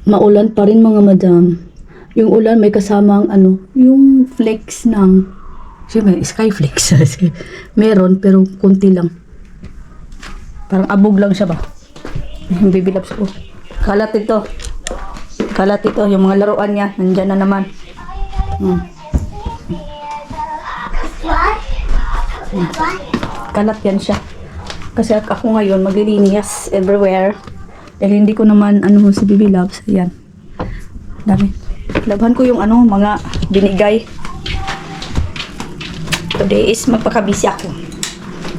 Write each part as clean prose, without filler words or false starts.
Maulan pa rin mga madam. Yung ulan may kasamang yung flakes ng, may skyflakes. Meron pero konti lang. Parang abog lang siya ba? Yung baby loves ko. Kalat ito. Kalat ito. Yung mga laruan niya. Nandyan na naman. Kalat yan siya. Kasi ako ngayon maglilinis everywhere. Dahil hindi ko naman si baby loves. Ayan. Dami. Laban ko yung mga binigay. Today is magpakabisi ako.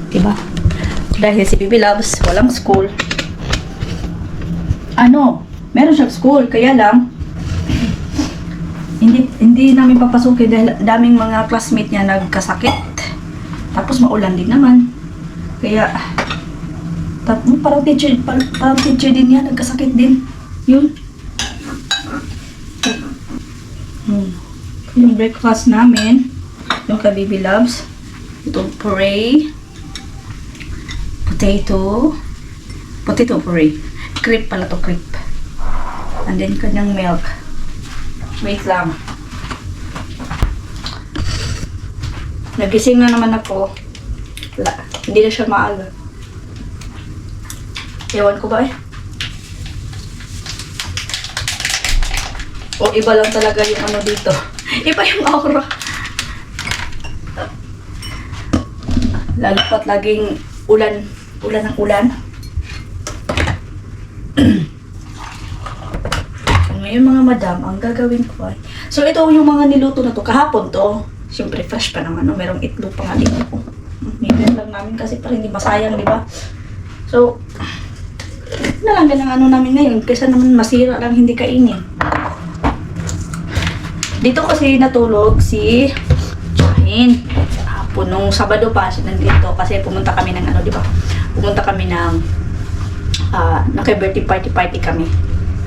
Diba? Dahil si baby loves walang school. Meron siyang school. Kaya lang, hindi namin papasukin dahil daming mga classmate niya nagkasakit. Tapos maulan din naman. Kaya, parang teacher din yan, nagkasakit din. Yun. Yung breakfast namin, yung kay baby loves, itong puree, potato puree. Crepe pala to, crepe. And then kanyang milk. Wait lang. Nagising na naman ako. Wala. Hindi na siya maaga. Ewan ko ba eh. O iba lang talaga yung dito. Iba yung aura. Lalo pat laging ulan. Ulan ng ulan. Ngayon mga madam, ang gagawin ko ay... So ito yung mga niluto na to. Kahapon to. Siyempre fresh pa naman. Merong itlog pa nga dito. Nibigyan lang namin kasi para hindi masayang, di ba? So, nalanggan ng namin ngayon. Kaysa naman masira lang hindi kainin. Dito kasi natulog si Chahin. Hapon nung Sabado pa siya nandito kasi pumunta kami ng di ba? Pumunta kami ng naka-birthday party kami.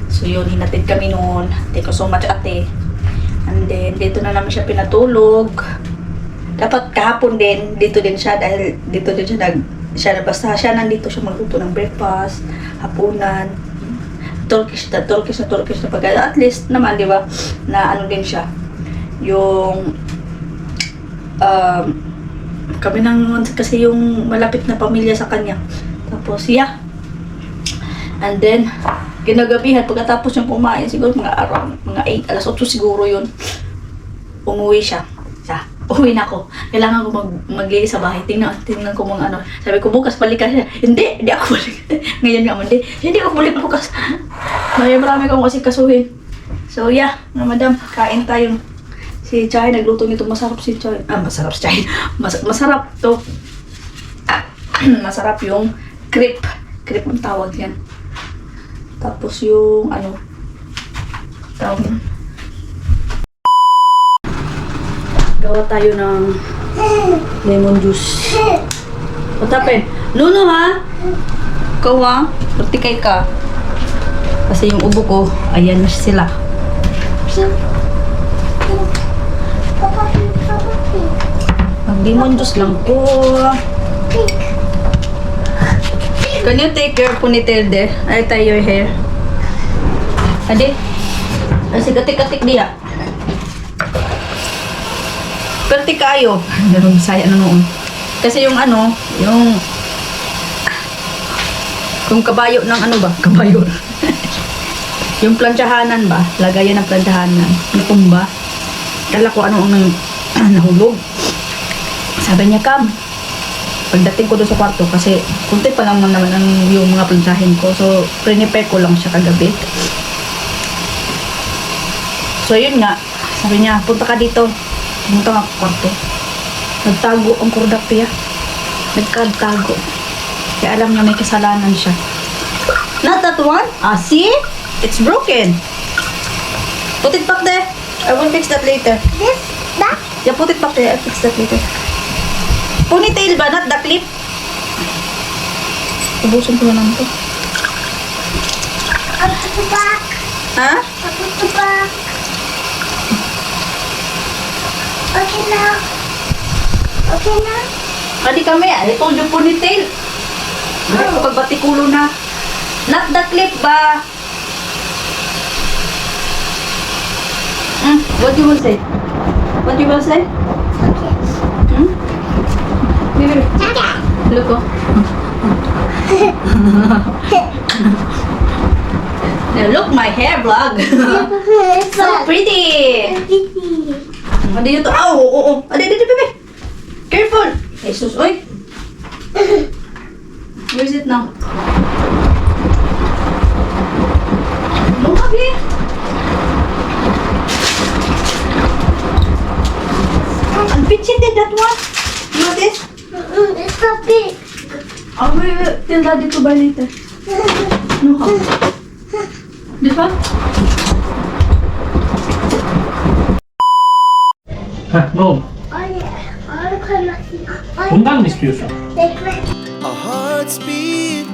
So yun, hinatid kami noon. Thank you so much ate. And then dito na namin siya pinatulog. Dapat kahapon din dito din siya dahil dito din siya basta siya nandito siya magluto ng breakfast, hapunan. Turkish na pag at least naman, di ba, na din siya. Yung kami nang kasi yung malapit na pamilya sa kanya. Tapos yeah. And then kinagabihan pagkatapos yung kumain, siguro mga 8, alas 8 siguro yun. Umuwi siya. Uwi na ako. Kailangan ko maglinis sa bahay. Tingnan ko mga Sabi ko bukas balik ka siya. Hindi ako balik. Ngayon nga hindi ako balik bukas. Marami akong kasi kasuhin. So yeah, madam, kain tayo. Si Chay nagluto nito, masarap si Chay. Masarap si Chay. Masarap to. Masarap yung crepe. Crepe ang tawag yan. Tapos yung tawag yan. Gawa tayo ng lemon juice. What happened? Nuno ha? Ikaw ha? Pertikay ka. Kasi yung ubo ko, ayan na sila. Mag-lemon juice lang po. Can you take your ponytail there? I tie your hair. Adi? Kasi katik-katik dia. Perti kayo. Pero Bisaya na noon. Kasi yung yung kabayo ng kabayo. Yung plantsahanan ba? Lagayan ng plantsahanan. Yung tumba. Dala ko nahulog. Sabi niya, Kam. Pagdating ko doon sa kwarto, kasi kunti pa lang naman yung mga plantsahin ko. So, prepare ko lang siya kagabi. So, yun nga. Sabi niya, punta ka dito. Pumunta nga ako kwarto. Nagtago ang kordapya. Nagkatago. Kaya alam niya may kasalanan siya. Not that one? See? It's broken. Put it back there. I will fix that later. This back? Yeah, put it back there. I'll fix that later. Ponytail ba? Not the clip? Ubusin ko na lang ito. I'll put it back. Ha? I'll put it back. Okay now. Okay now. Kadi kami, ito yung ponytail. Pagbati kulo na. Not the clip ba? What you will say? What you will say? Okay. Hmm? Baby, Okay. look oh. Now look my hair vlog. So pretty. Ano yun to? Ah, oo. Adi, baby. Careful. Jesus, oy. Where is it now? No, Abi. Unpitched that one. You know this? It's not big. Oh, wait. Tell daddy to buy later. No, how? This one? No, Oh yeah. Oh, look bundan mı istiyorsun? Our hearts beat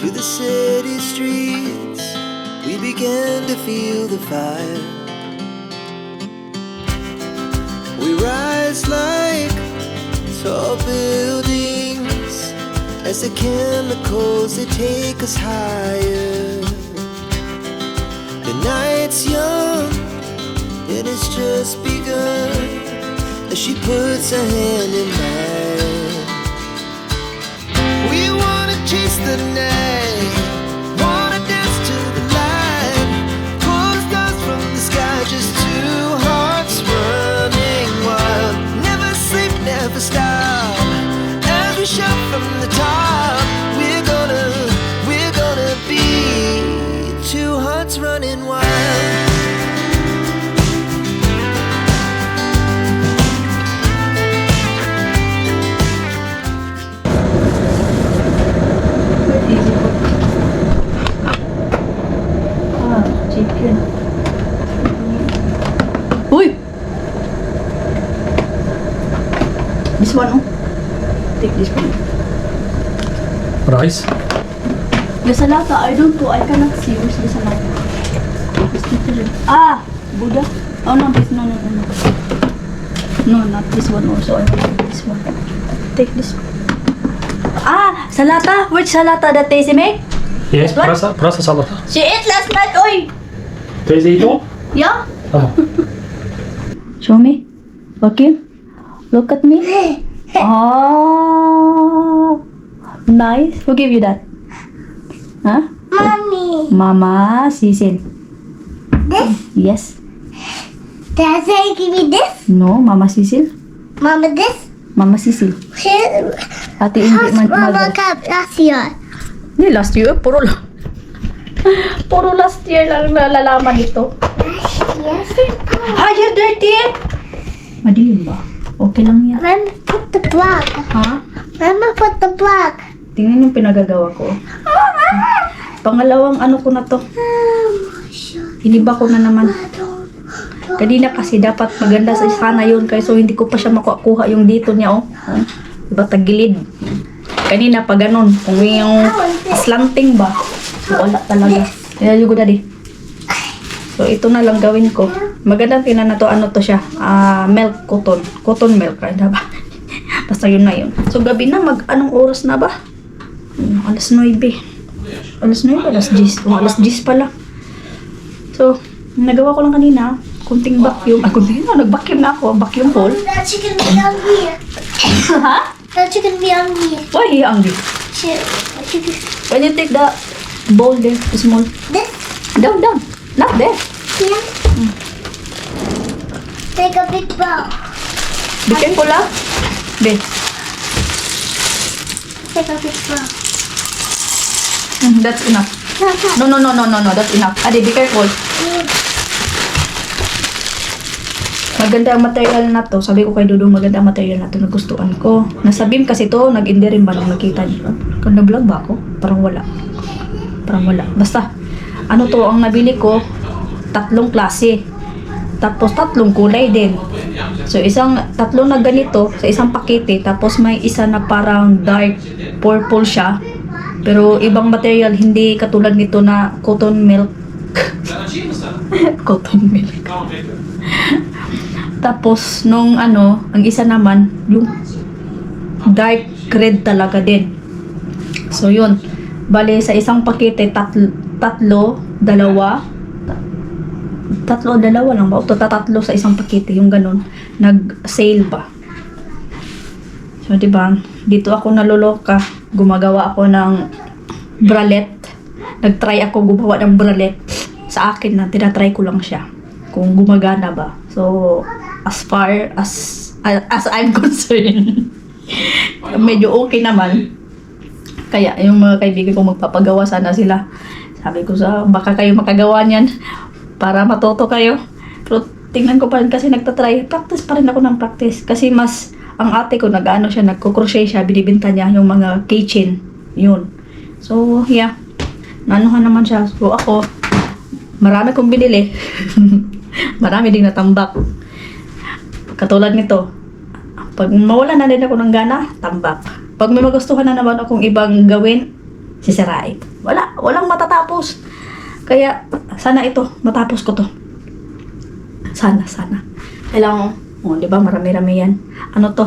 to the city streets. We began to feel the fire. We rise like tall buildings as the chemicals they take us higher. The night's young and it's just begun as she puts her hand in mine. We wanna chase the night, wanna dance to the light, pull the stars from the sky, just two hearts running wild. Never sleep, never stop, as we shout from the top. We're gonna be two hearts running wild. Easy po. Ah, chicken. Uy! This one, oh. Take this one. Rice. The salata, I don't know. I cannot see. Where's the salata? It's different. Ah! Buddha. Oh, no. This, no. No, not this one also. I want this one. Take this one. Ah! Salata! Which salata that Daisy make? Yes, What? pırasa salata. She ate last night, oy! Teyze yedi o. Yeah? Tamam. Show me. Okay. Look at me. Oh, nice. Who gave you that? Huh? Mommy. Mama Cecil. This? Yes. Dad say give me this? No, Mama Cecil. Mama this? Mama Cecil. Ate hindi How's man Mama mother. cup last year? Hindi, last year. Puro last year lang nalalaman ito. Yes. Ah, you're dirty. Madilim ba? Okay lang yan. Mama put the block. Ha? Mama put the block. Tingnan yung pinagagawa ko. Pangalawang ano ko na to. Iniba ko na naman. Kanina kasi dapat maganda sa sana yun. Kaya so hindi ko pa siya makuha yung dito niya, oh. Diba tagilid. Kanina pa ganun. Kung yung slanting ba. Wala talaga. Kaya yung daddy. So ito na lang gawin ko. Magandang tinan na to. Ano to siya? Milk cotton. Cotton milk. Kaya ba? Basta yun na yun. So gabi na. Anong oras na ba? Alas 9. Alas 9? Alas 10. Alas 10 pala. So, nagawa ko lang kanina. Kunting vacuum. Nag-vacuum na ako. Vacuum hole. That chicken be on here. Ha? That chicken be on here. Why he angry? Shit. That chicken. Can you take the bowl there? Small. This? Down. Not there. Yeah. Take a big bowl. Be careful ah. Be. Take a big bowl. That's enough. No. That's enough. Adi, be careful. Maganda ang material na to. Sabi ko kay Dudong, maganda ang material na to. Nagustuhan ko. Nasa Bim kasi to, nag-indi rin ba nung nakita niyo? Kung nag-vlog ba ako? Parang wala. Basta, ano to, ang nabili ko, 3 klase. Tapos 3 kulay din. So, 3 na ganito sa isang pakete. Tapos may isa na parang dark purple siya. Pero ibang material, hindi katulad nito na cotton milk. Cotton milk. Tapos, nung ang isa naman, yung dark red talaga din. So, yun. Bale, sa isang pakete, 3, 2, dalawa lang ba? O tatlo sa isang pakete, yung ganun. Nag-sale ba? So, diba? Dito ako naloloka. Gumagawa ako ng bralette. Nag-try ako gumawa ng bralette. Sa akin na, tinatry ko lang siya. Kung gumagana ba. So, as far as I'm concerned, medyo okay naman. Kaya, yung mga kaibigan ko magpapagawa, sana sila. Sabi ko baka kayo makagawa niyan para matuto kayo. Pero tingnan ko pa rin kasi nagtatry. Practice pa rin ako ng practice. Kasi ang ate ko nagko-crochet siya, binibenta niya yung mga keychain. Yun. So, yeah. Nanuhan naman siya. So, ako, marami kong binili. Marami ding natambak. Katulad nito. Pag mawala na din ako ng gana, tambak. Pag may magustuhan na naman akong ibang gawin, sisirain. Walang matatapos. Kaya, sana ito, matapos ko to. Sana. Kailangan, di ba, marami-rami yan. Ano to?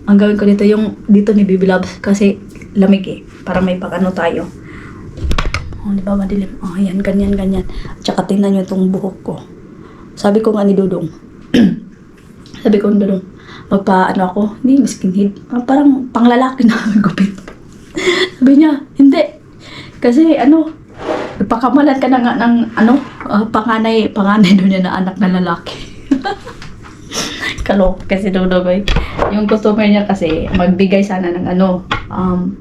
Ang gawin ko dito ni Baby Loves, kasi lamig eh. Para may pag-ano tayo. Di ba, madilim. Ayan, ganyan. Tsaka tingnan nyo itong buhok ko. Sabi ko nga ni Dudong. Magpa-ano ako, hindi, skinhead. Parang panglalaki na gupit. Sabi niya, hindi. Kasi nagpakamalan ka na nga ng panganay doon niya na anak na lalaki. Kalok kasi Dudong. Yung customer niya kasi, magbigay sana ng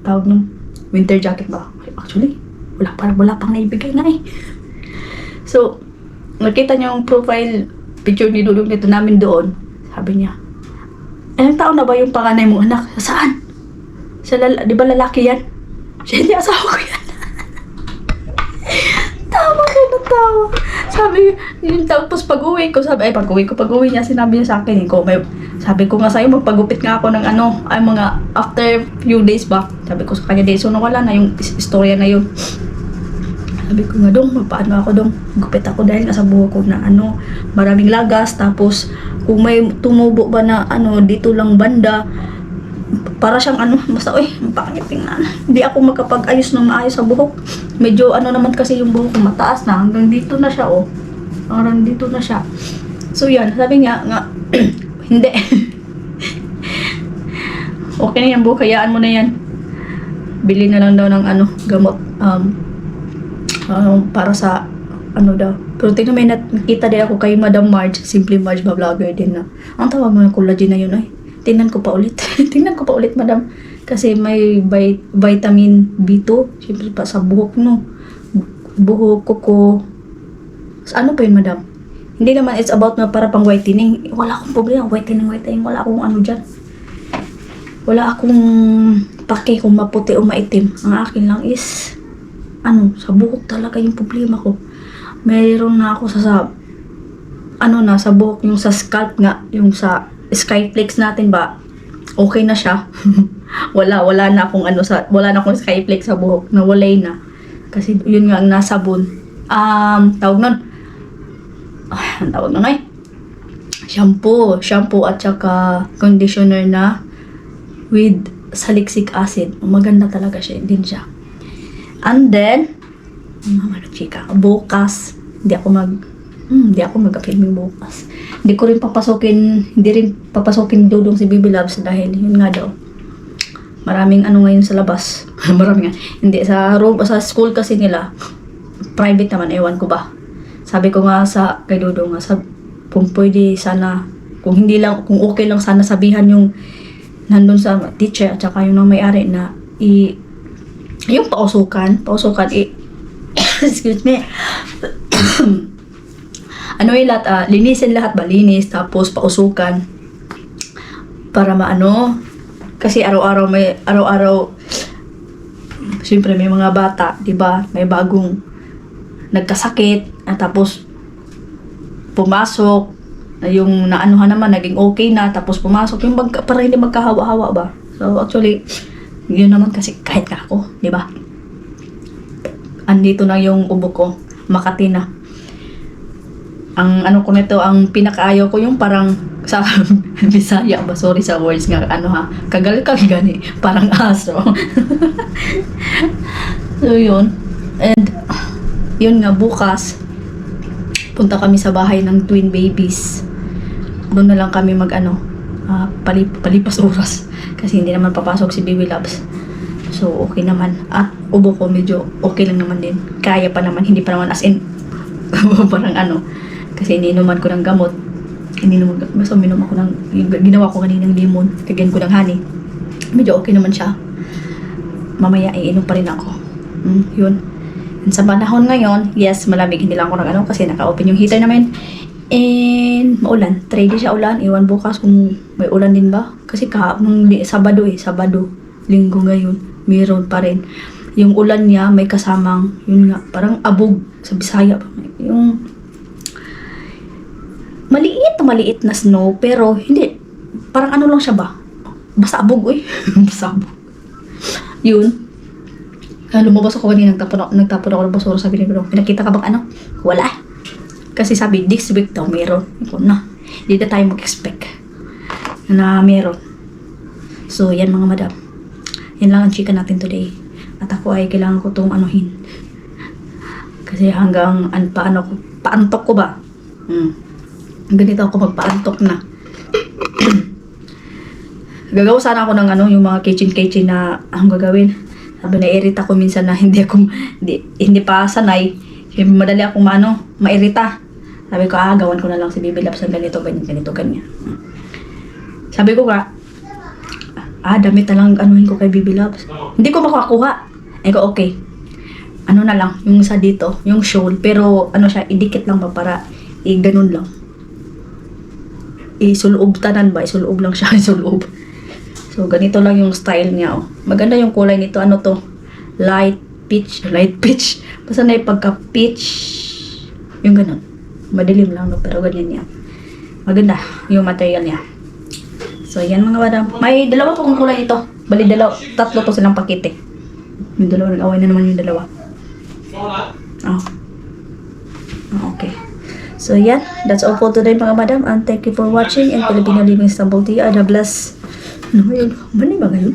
tawag nung winter jacket ba? Actually, wala pang naibigay na eh. So, nakita niya yung profile picture ni Dudong dito namin doon. Sabi niya, ilang taon na ba yung panganay mong anak? Saan? Di ba lalaki yan? Siya, hindi asawa ko yan. Tawa. Sabi, yun tapos pag-uwi niya, sinabi niya sa akin, sabi ko nga sa'yo, magpagupit nga ako ng mga after few days back. Sabi ko sa kanya, so wala na yung istorya na yun. Sabi ko nga, Dong, magpaano ako, Dong? Gupit ako dahil nasa buhok ko na maraming lagas, tapos kung may tumubo ba na dito lang banda, para siyang basta, ang pangit tingnan. Hindi ako makapag-ayos ng maayos sa buhok. Medyo naman kasi yung buhok ko mataas na, hanggang dito na siya, hanggang dito na siya. So yan, sabi niya nga, hindi. Okay na yan, buhok, hayaan mo na yan. Bili na lang daw ng gamot, para sa daw. Pero tingnan, may nakita din ako kay Madam Marge, Simply Marge ba, vlogger din na. Ang tawag mo ng collagen na yun ay. Tingnan ko pa ulit, Madam. Kasi may vitamin B2. Siyempre pa sa buhok, no. Buhok, kuko. Ano pa yun, Madam? Hindi naman it's about na para pang whitening. Wala akong problema. Whitening. Wala akong dyan. Wala akong pake kung maputi o maitim. Ang akin lang is sa buhok talaga yung problema ko. Mayroon na ako sa buhok, yung sa scalp nga, yung sa Skyflex natin ba, okay na siya. wala na akong Skyflex sa buhok, nawalay na. Kasi yun nga ang nasabon. Tawag nun ay shampoo at saka conditioner na with salicylic acid. Maganda talaga din siya. And then, bukas, hindi ako mag-filming bukas. Hindi rin papasokin Dudong si Baby Loves dahil yun nga daw. Maraming ngayon sa labas. Maraming hindi, sa school kasi nila, private naman, ewan ko ba. Sabi ko nga kay Dudong nga, kung pwede sana, kung okay lang sana sabihan yung nandun sa teacher at saka yung may-ari na yung pausukan, excuse me. Linisin lahat, linis, tapos pausukan para kasi araw-araw siyempre may mga bata, 'di ba? May bagong nagkasakit, at tapos pumasok, yung naman naging okay na, tapos pumasok yung para hindi magkahawa-hawa ba. So actually yun naman kasi kahit ako, 'di ba? Andito na yung ubo ko, Makati na. Ang ko nito, ang pinakaayaw ko yung parang sa Bisaya ba, sorry sa words nga, kagal gani, parang aso. So yun, and yun nga bukas, punta kami sa bahay ng twin babies. Doon na lang kami palipas oras. Kasi hindi naman papasok si Baby Loves. So, okay naman. At ubo ko medyo okay lang naman din. Kaya pa naman, hindi pa naman as in parang kasi iniinuman ko ng gamot. Basta uminom ako ng, ginawa ko kaninang limon. Kagyan ko ng honey. Medyo okay naman siya. Mamaya iinom pa rin ako. Yun. And sa panahon ngayon, yes, malamig. Hindi lang ako kasi naka-open yung heater namin. And maulan. Try din siya ulan. Iwan bukas kung may ulan din ba. Kasi nung Sabado, Linggo ngayon, mayroon pa rin. Yung ulan niya may kasamang, yun nga, parang abog sa Bisaya. Yung maliit na snow, pero hindi, parang lang siya ba? Basta abog, basta abog. Yun. Kaya lumabas ako kanina, nagtapon ako ng basura, sabi ni Bro, pinakita ka bang Wala. Kasi sabi, this week daw meron. Iko na. Hindi na tayo mag-expect na meron. So, yan mga madam. Yan lang ang chika natin today. At ako ay kailangan ko itong anuhin. Kasi hanggang paantok ko ba? Ganito ako magpaantok na. Gagawa sana ako ng yung mga kitchen na anong gagawin. Sabi na irita ko minsan na hindi pa sanay. Madali akong mairita. Sabi ko, gawan ko na lang si Baby Loves ng ganito, ganyan. Sabi ko damit na lang anuhin ko kay Baby Loves. Hindi ko makakuha. Ay ko, okay. Na lang, yung sa dito, yung shawl, pero siya, idikit lang ba para ganun lang. Isuloob tanan ba? Isuloob lang siya, isuloob. So, ganito lang yung style niya, Maganda yung kulay nito, to? Light peach. Basta na pagka-peach, yung ganun. Madilim lang, pero ganyan yan. Maganda yung material niya. So, yan mga madam. May dalawa po kong kulay ito. Bali, tatlo to silang pakete. Yung dalawa, nag-away na naman yung dalawa. Okay. So, yan. That's all for today mga madam. And thank you for watching. And Filipino Living Istanbul TV. God bless. Monday ba ngayon?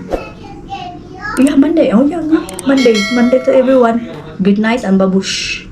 Yeah, Monday. Yeah, Monday. Monday to everyone. Good night and babush.